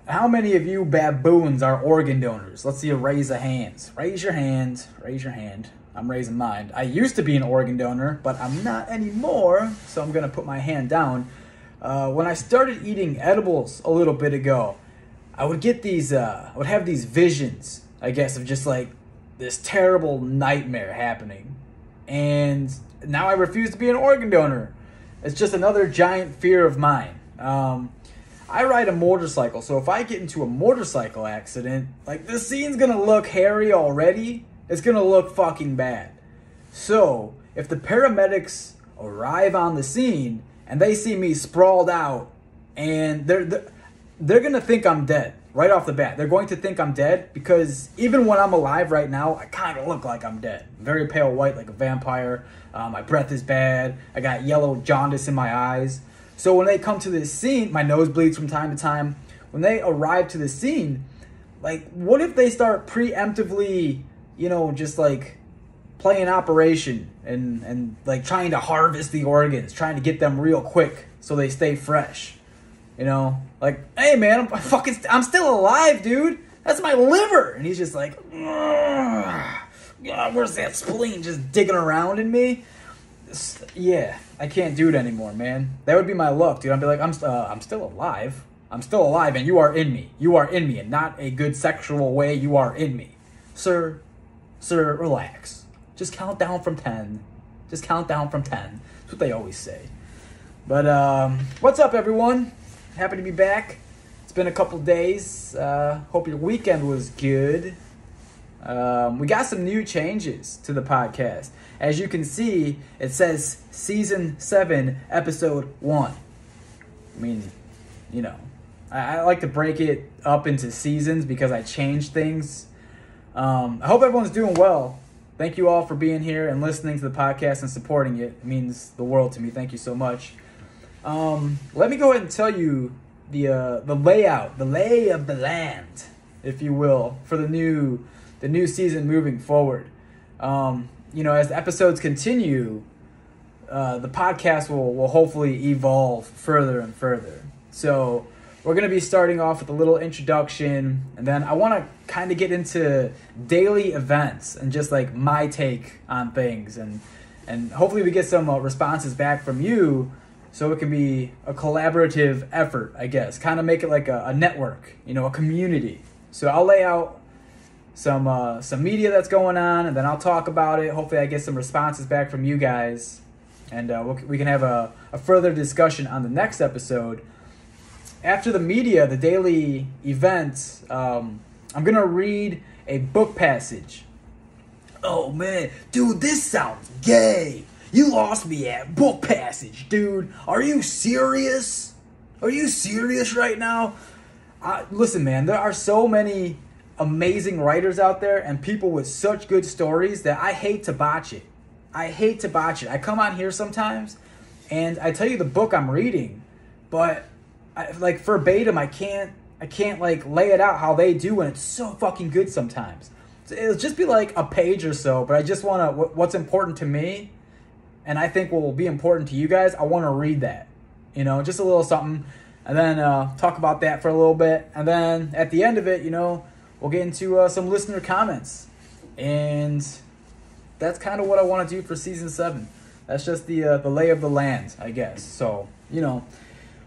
How many of you baboons are organ donors? Let's see a raise of hands. Raise your hand. Raise your hand. I'm raising mine. I used to be an organ donor, but I'm not anymore, so I'm going to put my hand down. When I started eating edibles a little bit ago, I would get these, I would have these visions, I guess, of just like this terrible nightmare happening. And now I refuse to be an organ donor. It's just another giant fear of mine. I ride a motorcycle, so if I get into a motorcycle accident, like, this scene's gonna look hairy already. It's gonna look fucking bad. So, if the paramedics arrive on the scene and they see me sprawled out, and they're gonna think I'm dead right off the bat. They're going to think I'm dead because even when I'm alive right now, I kind of look like I'm dead. Very pale white, like a vampire. My breath is bad. I got yellow jaundice in my eyes. So when they come to this scene, my nose bleeds from time to time. When they arrive to the scene, like, what if they start preemptively, you know, just like playing Operation and like trying to harvest the organs, trying to get them real quick so they stay fresh? You know, like, hey man, I'm still alive, dude. That's my liver. And he's just like, where's that spleen just digging around in me? Yeah, I can't do it anymore, man. That would be my luck, dude. I'd be like, I'm still alive. I'm still alive, and you are in me. You are in me, and not a good sexual way. You are in me. Sir, relax. Just count down from 10. Just count down from 10. That's what they always say. But, what's up, everyone? Happy to be back. It's been a couple days. Hope your weekend was good. We got some new changes to the podcast. As you can see, it says Season 7, Episode 1. I mean, you know, I like to break it up into seasons because I change things. I hope everyone's doing well. Thank you all for being here and listening to the podcast and supporting it. It means the world to me. Thank you so much. Let me go ahead and tell you the layout, the lay of the land, if you will, for the new season moving forward. You know, as the episodes continue, the podcast will hopefully evolve further and further. So we're going to be starting off with a little introduction, and then I want to kind of get into daily events and just like my take on things, and hopefully we get some responses back from you, so it can be a collaborative effort, I guess. Kind of make it like a network, you know, a community. So I'll lay out some media that's going on, and then I'll talk about it. Hopefully I get some responses back from you guys, and we can have a further discussion on the next episode. After the media, the daily event, I'm going to read a book passage. Oh man, dude, this sounds gay. You lost me at book passage, dude. Are you serious? Are you serious right now? Listen, man, there are so many amazing writers out there and people with such good stories that I hate to botch it. I come on here sometimes and I tell you the book I'm reading, but like verbatim, I can't like lay it out how they do, and it's so fucking good sometimes. So it'll just be like a page or so, but I just want to, what's important to me and I think will be important to you guys, I want to read that, you know, just a little something, and then talk about that for a little bit, and then at the end of it, you know, we'll get into some listener comments, and that's kind of what I want to do for Season 7. That's just the lay of the land, I guess. So, you know,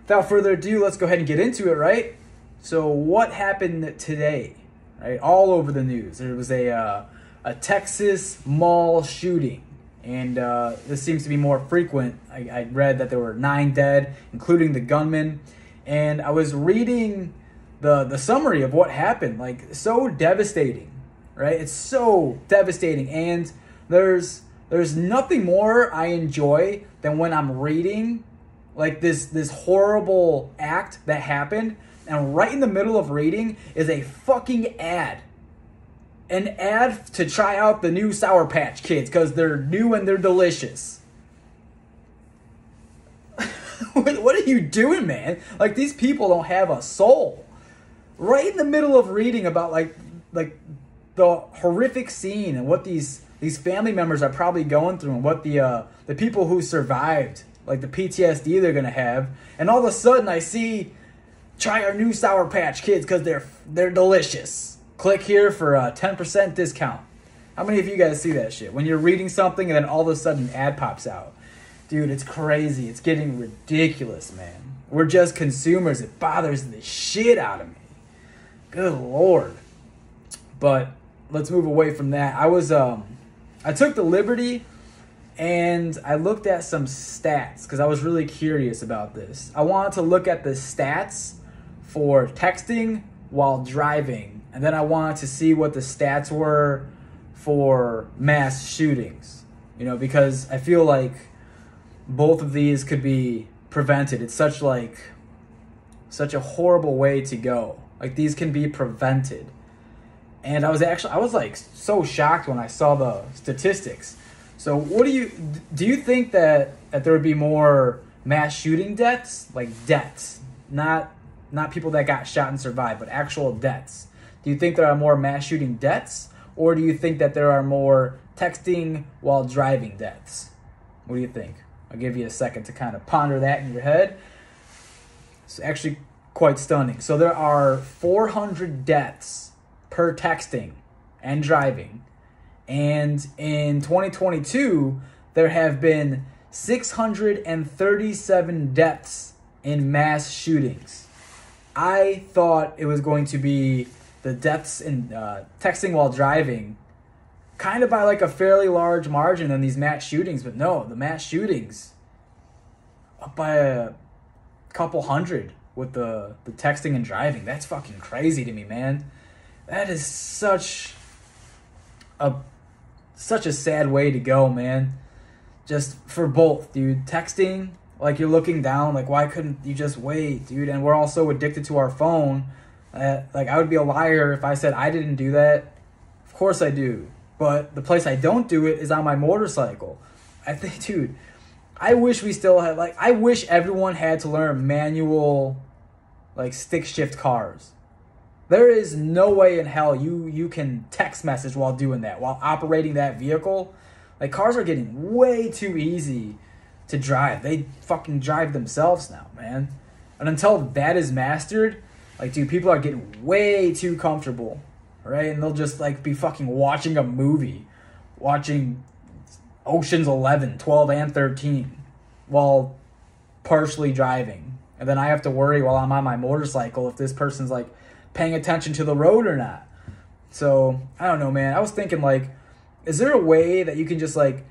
without further ado, let's go ahead and get into it, right? So what happened today, right? All over the news. There was a Texas mall shooting, and this seems to be more frequent. I read that there were 9 dead, including the gunman, and I was reading the summary of what happened. Like, so devastating, right? It's so devastating, and there's nothing more I enjoy than when I'm reading like this horrible act that happened, and right in the middle of reading is a fucking ad. An ad to try out the new Sour Patch Kids because they're new and they're delicious. What are you doing, man? Like, these people don't have a soul. Right in the middle of reading about like the horrific scene and what these family members are probably going through, and what the people who survived, like the PTSD they're gonna have, and all of a sudden I see Try our new Sour Patch Kids because they're delicious. Click here for a 10% discount. How many of you guys see that shit? When you're reading something and then all of a sudden an ad pops out. Dude, it's crazy. It's getting ridiculous, man. We're just consumers. It bothers the shit out of me. Good Lord. But let's move away from that. I took the liberty and I looked at some stats because I was really curious about this. I wanted to look at the stats for texting while driving, and then I wanted to see what the stats were for mass shootings. You know, because I feel like both of these could be prevented. It's such a horrible way to go. Like, these can be prevented. And I was like so shocked when I saw the statistics. So do you think that there would be more mass shooting deaths? Like deaths, not people that got shot and survived, but actual deaths. Do you think there are more mass shooting deaths? Or do you think that there are more texting while driving deaths? What do you think? I'll give you a second to kind of ponder that in your head. It's actually quite stunning. So there are 400 deaths per texting and driving. And in 2022, there have been 637 deaths in mass shootings. I thought it was going to be the deaths in texting while driving kind of by like a fairly large margin than these mass shootings. But no, the mass shootings up by a couple hundred with the texting and driving. That's fucking crazy to me, man. That is such a sad way to go, man. Just for both, dude. Texting, like you're looking down, like why couldn't you just wait, dude? And we're all so addicted to our phone. Like I would be a liar if I said I didn't do that. Of course I do. But the place I don't do it is on my motorcycle. I think, dude, I wish we still had, like, I wish everyone had to learn manual, like, stick shift cars. There is no way in hell you can text message while doing that, while operating that vehicle. Like, cars are getting way too easy to drive. They fucking drive themselves now, man. And until that is mastered, like, dude, people are getting way too comfortable, right? And they'll just, like, be fucking watching a movie, watching Ocean's 11, 12, and 13 while partially driving. And then I have to worry while I'm on my motorcycle if this person's, like, paying attention to the road or not. So, I don't know, man. I was thinking, like, is there a way that you can just, like,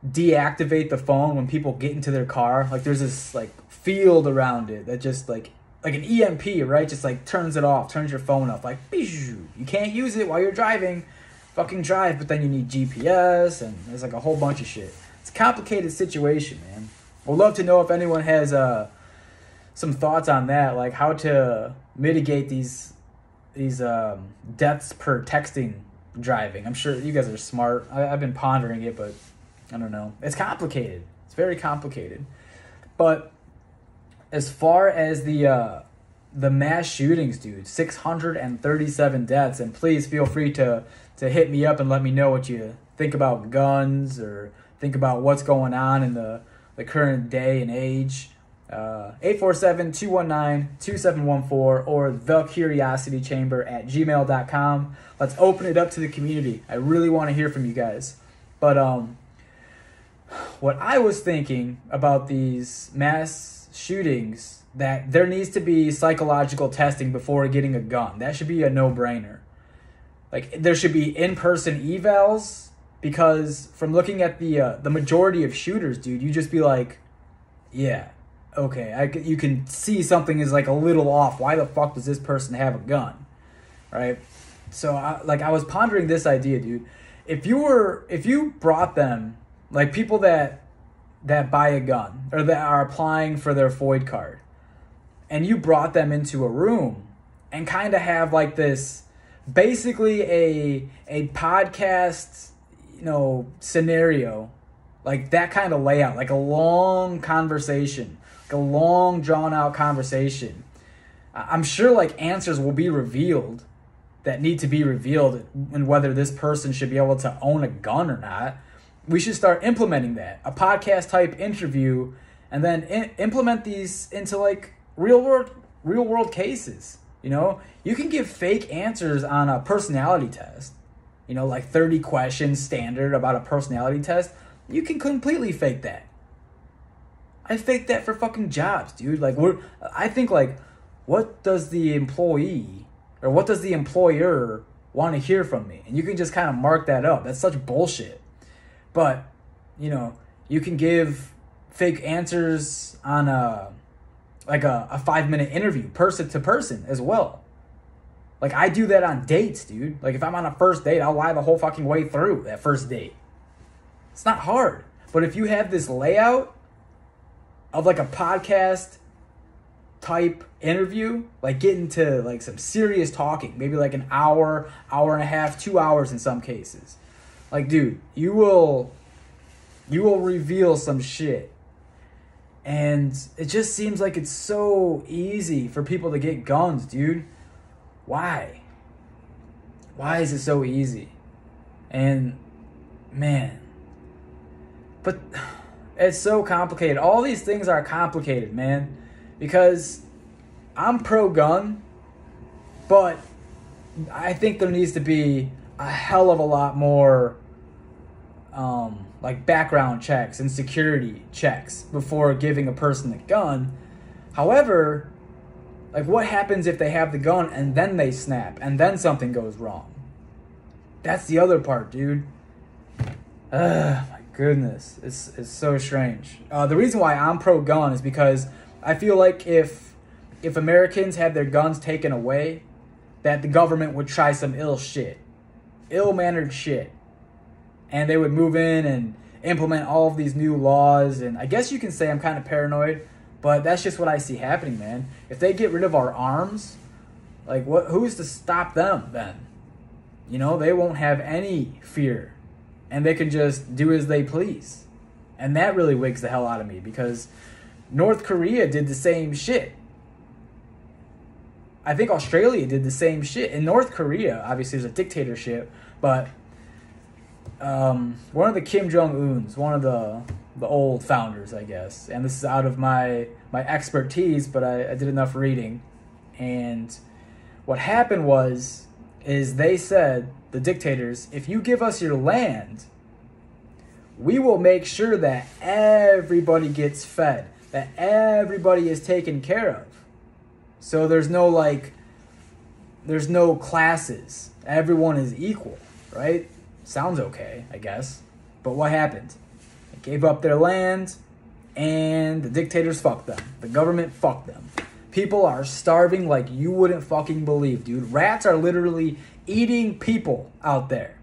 deactivate the phone when people get into their car? Like, there's this, like, field around it that just, like an EMP, right? Just, like, turns it off, turns your phone off. Like, you can't use it while you're driving. Fucking drive, but then you need GPS, and there's, like, a whole bunch of shit. It's a complicated situation, man. I'd love to know if anyone has some thoughts on that, like how to mitigate these deaths per texting driving. I'm sure you guys are smart. I've been pondering it, but I don't know. It's complicated. It's very complicated. But as far as the mass shootings, dude, 637 deaths, and please feel free to hit me up and let me know what you think about guns or think about what's going on in the current day and age. 847-219-2714 or thecuriositychamber@gmail.com. Let's open it up to the community. I really want to hear from you guys. But what I was thinking about these mass shootings, that there needs to be psychological testing before getting a gun. That should be a no-brainer. Like, there should be in-person evals, because from looking at the majority of shooters, dude, you just be like, yeah, okay, you can see something is like a little off. Why the fuck does this person have a gun, right? So I was pondering this idea, dude. If you brought them, like, people that buy a gun or that are applying for their FOID card, and you brought them into a room and kind of have like this, basically a podcast, scenario, like that kind of layout, like a long conversation, like a long drawn out conversation. I'm sure like answers will be revealed that need to be revealed, and whether this person should be able to own a gun or not. We should start implementing that, a podcast type interview, and then implement these into like real real world cases. You know, you can give fake answers on a personality test. You know, like 30 questions standard about a personality test. You can completely fake that. I faked that for fucking jobs, dude. Like, I think, like, what does the employee or what does the employer want to hear from me? And you can just kind of mark that up. That's such bullshit. But, you know, you can give fake answers on a 5-minute interview, person to person as well. Like, I do that on dates, dude. Like, if I'm on a first date, I'll lie the whole fucking way through that first date. It's not hard. But if you have this layout of like a podcast type interview, like get into like some serious talking, maybe like an hour, hour and a half, 2 hours in some cases. Like, dude, you will reveal some shit. And it just seems like it's so easy for people to get guns, dude. Why? Why is it so easy? And man, but it's so complicated. All these things are complicated, man, because I'm pro-gun, but I think there needs to be a hell of a lot more like background checks and security checks before giving a person a gun. However, like, what happens if they have the gun and then they snap and then something goes wrong? That's the other part, dude. My goodness, it's so strange. The reason why I'm pro-gun is because I feel like if Americans had their guns taken away, that the government would try some ill-mannered shit, and they would move in and implement all of these new laws. And I guess you can say I'm kind of paranoid, but that's just what I see happening, man. If they get rid of our arms, like, who's to stop them then? You know, they won't have any fear, and they can just do as they please. And that really wigs the hell out of me, because North Korea did the same shit. I think Australia did the same shit. In North Korea, obviously there's a dictatorship, but one of the Kim Jong-uns, one of the old founders, I guess, and this is out of my expertise, but I did enough reading. And what happened is they said, the dictators, if you give us your land, we will make sure that everybody gets fed, that everybody is taken care of. So there's no classes. Everyone is equal, right? Sounds okay, I guess. But what happened? They gave up their land, and the dictators fucked them. The government fucked them. People are starving like you wouldn't fucking believe, dude. Rats are literally eating people out there.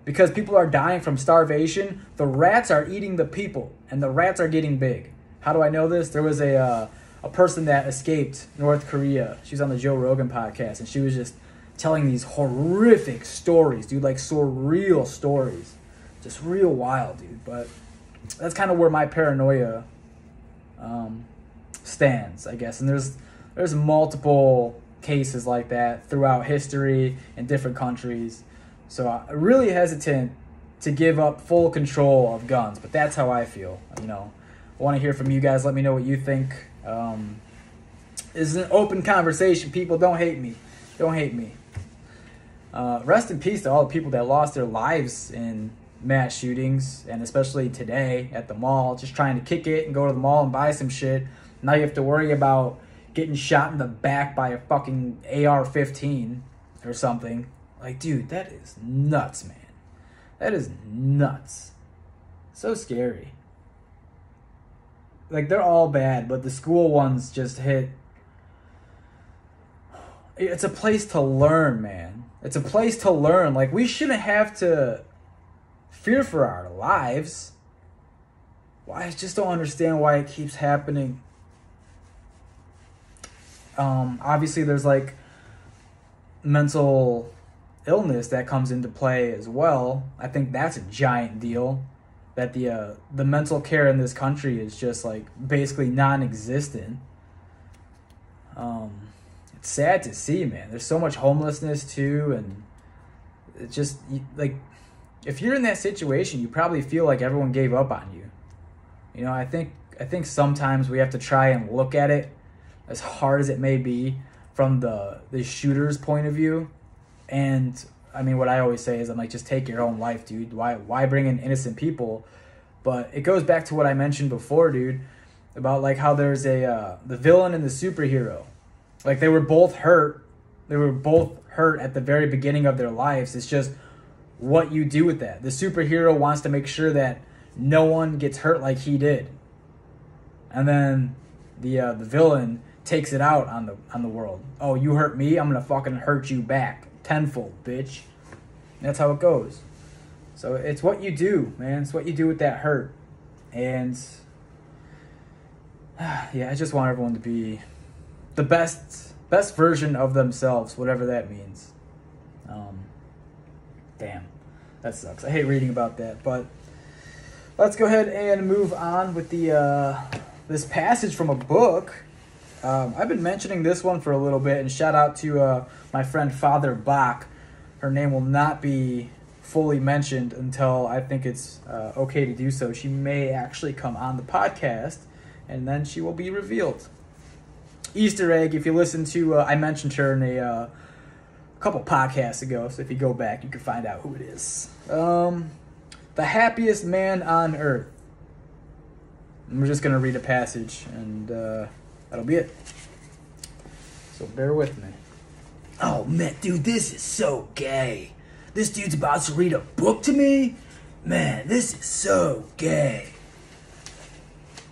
Because people are dying from starvation, the rats are eating the people, and the rats are getting big. How do I know this? There was a person that escaped North Korea. She was on the Joe Rogan podcast, and she was just telling these horrific stories, dude, like surreal stories. Just real wild, dude. But that's kind of where my paranoia stands, I guess. And there's multiple cases like that throughout history in different countries. So I'm really hesitant to give up full control of guns, but that's how I feel. You know, I want to hear from you guys. Let me know what you think. This is an open conversation. People, don't hate me. Don't hate me. Rest in peace to all the people that lost their lives in mass shootings, and especially today at the mall, just trying to kick it and go to the mall and buy some shit. Now you have to worry about getting shot in the back by a fucking AR-15 or something. Like, dude, that is nuts, man. That is nuts. So scary. Like, they're all bad, but the school ones just hit. It's a place to learn, man. It's a place to learn. Like, we shouldn't have to fear for our lives. I just don't understand why it keeps happening. Obviously, there's, like, mental illness that comes into play as well. I think that's a giant deal. That the mental care in this country is just, like, basically non-existent. It's sad to see, man. There's so much homelessness too, and it's just like, if you're in that situation, you probably feel like everyone gave up on you. You know, I think sometimes we have to try and look at it as hard as it may be from the shooter's point of view. And I mean, what I always say is, I'm like, just take your own life, dude. Why bring in innocent people? But it goes back to what I mentioned before, dude, about like how there's the villain and the superhero. Like, they were both hurt. They were both hurt at the very beginning of their lives. It's just what you do with that. The superhero wants to make sure that no one gets hurt like he did. And then the villain takes it out on the world. Oh, you hurt me? I'm going to fucking hurt you back. Tenfold, bitch. That's how it goes. So it's what you do, man. It's what you do with that hurt. And yeah, I just want everyone to be the best version of themselves, whatever that means. Damn, that sucks. I hate reading about that. But let's go ahead and move on with the this passage from a book. I've been mentioning this one for a little bit, and shout out to my friend Father Bach. Her name will not be fully mentioned until I think it's okay to do so. She may actually come on the podcast, and then she will be revealed. Easter egg, if you listen to, I mentioned her in a couple podcasts ago, so if you go back, you can find out who it is. The happiest man on earth. And we're just going to read a passage, and that'll be it. So bear with me. Oh, man, dude, this is so gay. This dude's about to read a book to me? Man, this is so gay.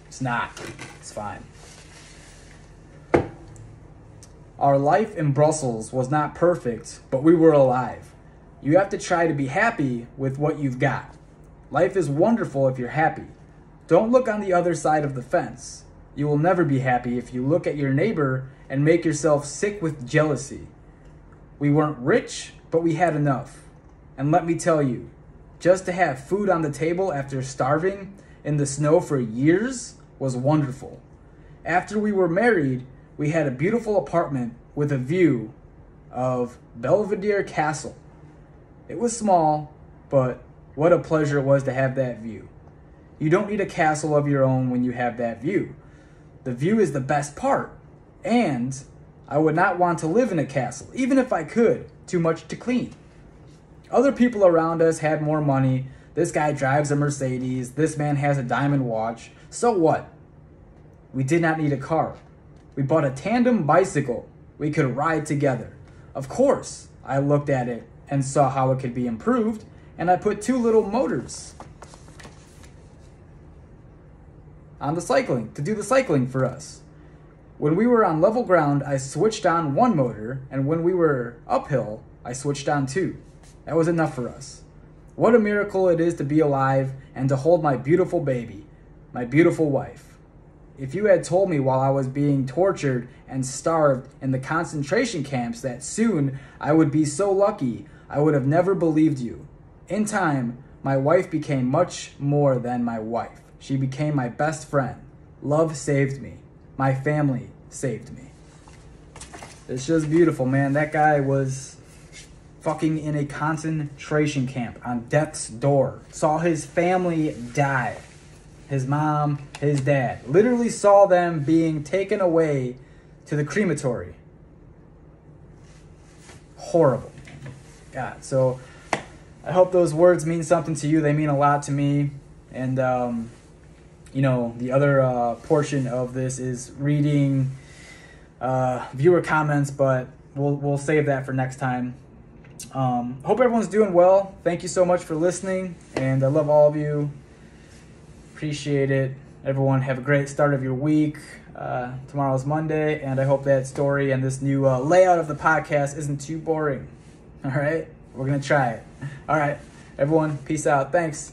It's not. It's fine. Our life in Brussels was not perfect, but we were alive. You have to try to be happy with what you've got. Life is wonderful if you're happy. Don't look on the other side of the fence. You will never be happy if you look at your neighbor and make yourself sick with jealousy. We weren't rich, but we had enough. And let me tell you, just to have food on the table after starving in the snow for years was wonderful. After we were married, we had a beautiful apartment with a view of Belvedere Castle. It was small, but what a pleasure it was to have that view. You don't need a castle of your own when you have that view. The view is the best part, and I would not want to live in a castle, even if I could. Too much to clean. Other people around us had more money. This guy drives a Mercedes. This man has a diamond watch. So what? We did not need a car. We bought a tandem bicycle. We could ride together. Of course, I looked at it and saw how it could be improved, and I put 2 little motors on the cycling to do the cycling for us. When we were on level ground, I switched on 1 motor, and when we were uphill, I switched on 2. That was enough for us. What a miracle it is to be alive and to hold my beautiful baby, my beautiful wife. If you had told me while I was being tortured and starved in the concentration camps that soon I would be so lucky, I would have never believed you. In time, my wife became much more than my wife. She became my best friend. Love saved me. My family saved me. It's just beautiful, man. That guy was fucking in a concentration camp on death's door. Saw his family die. His mom, his dad. Literally saw them being taken away to the crematory. Horrible. God, so I hope those words mean something to you. They mean a lot to me. And, you know, the other portion of this is reading viewer comments, but we'll save that for next time. Hope everyone's doing well. Thank you so much for listening, and I love all of you. Appreciate it. Everyone have a great start of your week. Tomorrow's Monday, and I hope that story and this new layout of the podcast isn't too boring. All right? We're going to try it. All right. Everyone, peace out. Thanks.